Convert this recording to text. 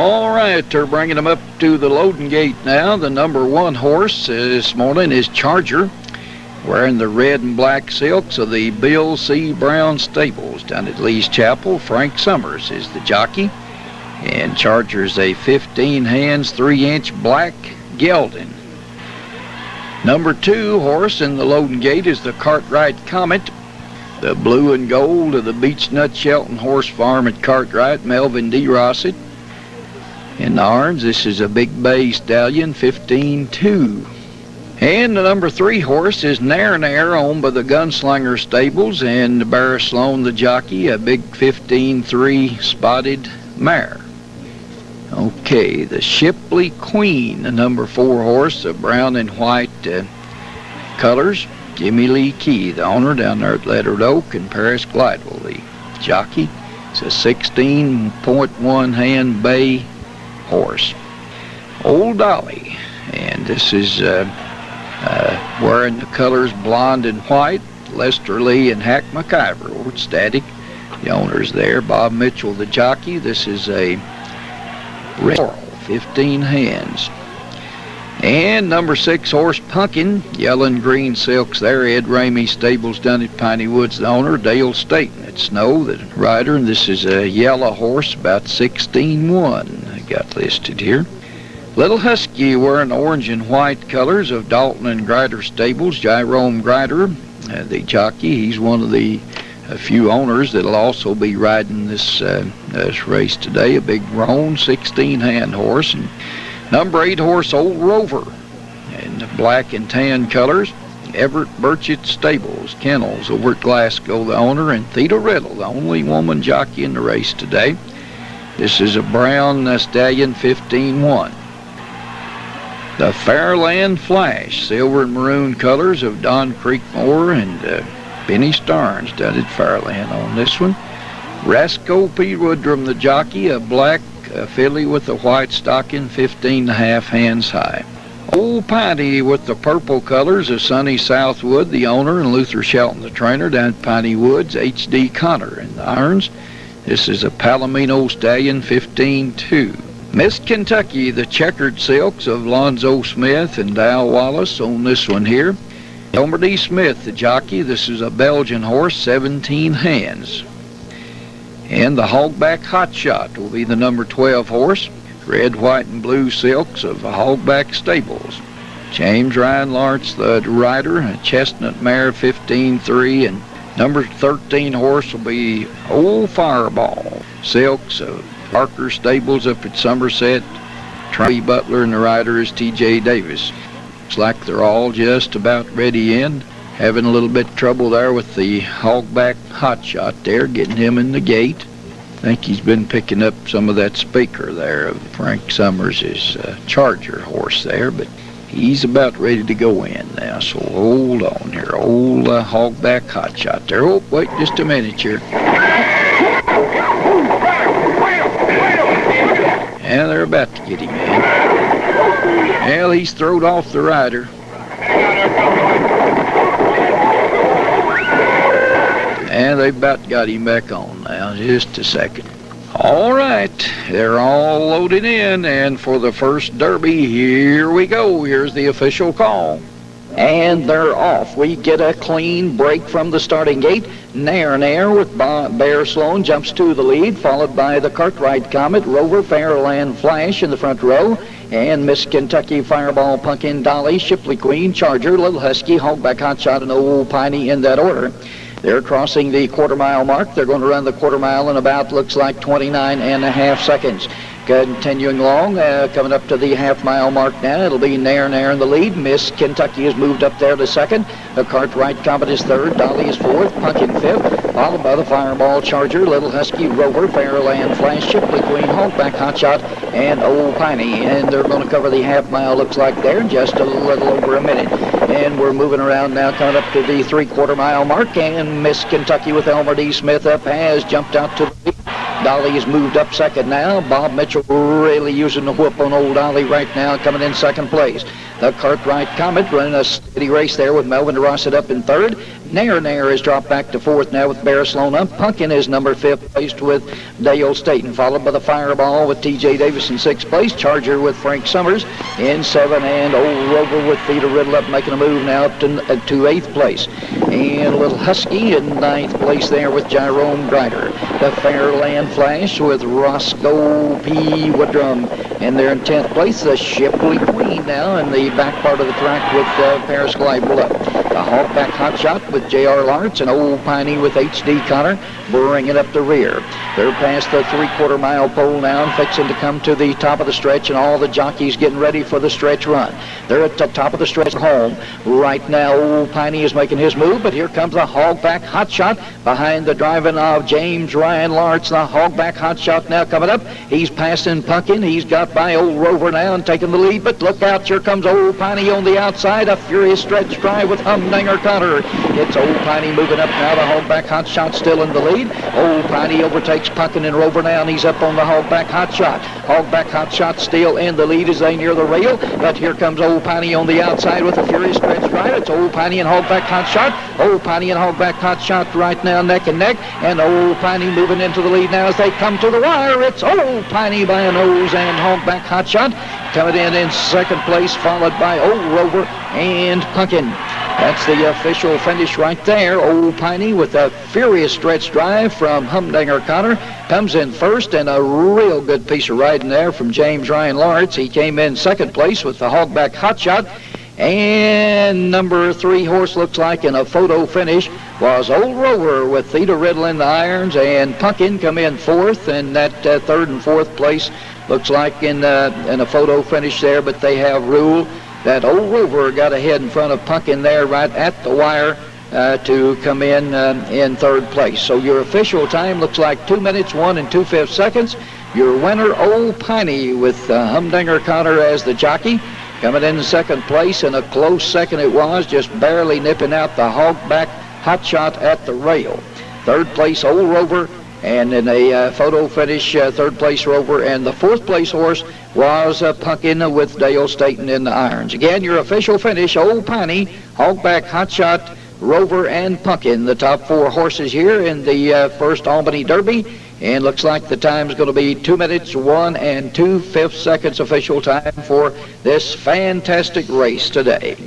All right, they're bringing them up to the loading gate now. The number 1 horse this morning is Charger, wearing the red and black silks of the Bill C. Brown Stables down at Lee's Chapel. Frank Summers is the jockey, and Charger's a 15 hands, 3-inch black gelding. Number 2 horse in the loading gate is the Cartwright Comet, the blue and gold of the Beech Nut Shelton Horse Farm at Cartwright, Melvin D. Rossett. In the arms, this is a big bay stallion, 15-2. And the number 3 horse is Narrated, owned by the Gunslinger Stables, and Barry Sloan, the jockey, a big 15-3 spotted mare. Okay, the Shipley Queen, the number 4 horse, the brown and white colors. Jimmy Lee Key, the owner, down there at Lettered Oak, and Paris Glidewell, the jockey. It's a 16.1 hand bay horse. Old Dolly, and this is wearing the colors blonde and white. Lester Lee and Hack McIver, Old Static, the owners there. Bob Mitchell, the jockey. This is a red coral, 15 hands. And number 6 horse Pumpkin, yellow and green silks there. Ed Ramey Stables down at Piney Woods, the owner. Dale Staten at Snow, the rider. And this is a yellow horse, about 16-1. I got listed here. Little Husky, wearing orange and white colors of Dalton and Grider Stables. Jerome Grider, the jockey. He's one of the few owners that'll also be riding this race today. A big roan, 16-hand horse. And number 8 horse, Old Rover, in the black and tan colors. Everett Burchett Stables, Kennels over at Glasgow, the owner. And Theta Riddle, the only woman jockey in the race today. This is a brown stallion, 15-1. The Fairland Flash, silver and maroon colors of Don Creekmore and Benny Starnes down at Fairland on this one. Rasco P. Woodrum, the jockey, a black filly with a white stocking, 15.5 hands high. Old Piney with the purple colors of Sunny Southwood, the owner, and Luther Shelton, the trainer, down at Piney Woods. H.D. Connor in the irons. This is a Palomino stallion, 15-2. Miss Kentucky, the checkered silks of Lonzo Smith and Dal Wallace on this one here. Elmer D. Smith, the jockey. This is a Belgian horse, 17 hands. And the Hogback Hot Shot will be the number 12 horse. Red, white, and blue silks of the Hogback Stables. James Ryan Lawrence, the rider, a chestnut mare, 15-3, and number 13 horse will be Old Fireball. Silks of Parker Stables up at Somerset. Trey Butler, and the rider is T.J. Davis. Looks like they're all just about ready in. Having a little bit of trouble there with the Hogback Hot Shot there, getting him in the gate. I think he's been picking up some of that speaker there of Frank Summers' Charger horse there, but he's about ready to go in now, so hold on here. Old Hogback Hot Shot there. Oh, wait just a minute here. Yeah, they're about to get him in. Well, he's throwed off the rider. And they've about got him back on now. Just a second. All right, they're all loaded in, and for the first Derby, here we go. Here's the official call. And they're off. We get a clean break from the starting gate. Nair with Bear Sloan jumps to the lead, followed by the Cartwright Comet, Rover, Fairland Flash in the front row, and Miss Kentucky, Fireball, Pumpkin, Dolly, Shipley Queen, Charger, Little Husky, Hogback Hotshot, and Old Piney in that order. They're crossing the quarter-mile mark. They're going to run the quarter-mile in about, looks like, 29.5 seconds. Continuing along, coming up to the half-mile mark now. It'll be Nair in the lead. Miss Kentucky has moved up there to second. The Cartwright Comet is third. Dolly is fourth. Pumpkin fifth. Followed by the Fireball, Charger, Little Husky, Rover, Fairland Flash, Shipley Queen, Hogback Hotshot, and Old Piney. And they're going to cover the half-mile, looks like there, in just a little over a minute. And we're moving around now, coming up to the three-quarter-mile mark. And Miss Kentucky with Elmer D. Smith up has jumped out to the lead. Dolly has moved up second now. Bob Mitchell really using the whip on Old Dolly right now, coming in second place. The Cartwright Comet running a steady race there with Melvin DeRosset up in third. Nair has dropped back to fourth now with Bear Sloan up. Pumpkin is number 5th placed with Dale Staten, followed by the Fireball with T.J. Davis in 6th place. Charger with Frank Summers in 7th, and Old Rover with Theta Riddle up, making a move now up to 8th place. And a little Husky in 9th place there with Jerome Grider. The Fairland Flash with Roscoe P. Woodrum, and they're in 10th place. The Shipley Queen now in the back part of the track with Paris Glidewell up. The Hogback Hotshot with J.R. Lawrence and Old Piney with H.D. Connor bringing up the rear. They're past the 3/4 mile pole now and fixing to come to the top of the stretch, and all the jockeys getting ready for the stretch run. They're at the top of the stretch home. Right now, Old Piney is making his move, but here comes the Hogback Hotshot behind the driving of James Ryan Lawrence. The Hogback Hotshot now coming up. He's passing Pumpkin. He's got by Old Rover now and taking the lead, but look out, here comes Old Piney on the outside. A furious stretch drive with Humdinger Connor. It's Old Piney moving up now. The Hogback Hotshot still in the lead. Old Piney overtakes Pumpkin and Rover now, and he's up on the Hogback Hotshot. Hogback Hotshot still in the lead as they near the rail, but here comes Old Piney on the outside with a furious stretch drive. It's Old Piney and Hogback Hotshot. Old Piney and Hogback Hotshot right now neck and neck, and Old Piney moving into the lead now as they come to the wire. It's Old Piney by a nose, and Hogback Hotshot coming in second place, followed by Old Rover and Pumpkin. That's the official finish right there. Old Piney with a furious stretch drive from Humdinger Connor comes in first, and a real good piece of riding there from James Ryan Lawrence. He came in second place with the Hogback Hotshot. And number 3 horse looks like in a photo finish was Old Rover with Theta Riddle in the irons, and Pumpkin come in 4th, and that 3rd and 4th place looks like in a photo finish there, but they have rule that Old Rover got ahead in front of Pumpkin there right at the wire to come in 3rd place. So your official time looks like 2 minutes, 1 2/5 seconds. Your winner, Old Piney, with Humdinger Connor as the jockey. Coming in 2nd place, and a close second it was, just barely nipping out the Hogback Hotshot at the rail. 3rd place, Old Rover, and in a photo finish, 3rd place Rover, and the 4th place horse was Pumpkin with Dale Staten in the irons. Again, your official finish, Old Piney, Hogback Hotshot, Rover, and Pumpkin, the top 4 horses here in the first Albany Derby. And looks like the time is going to be 2 minutes, 1 2/5 seconds official time for this fantastic race today.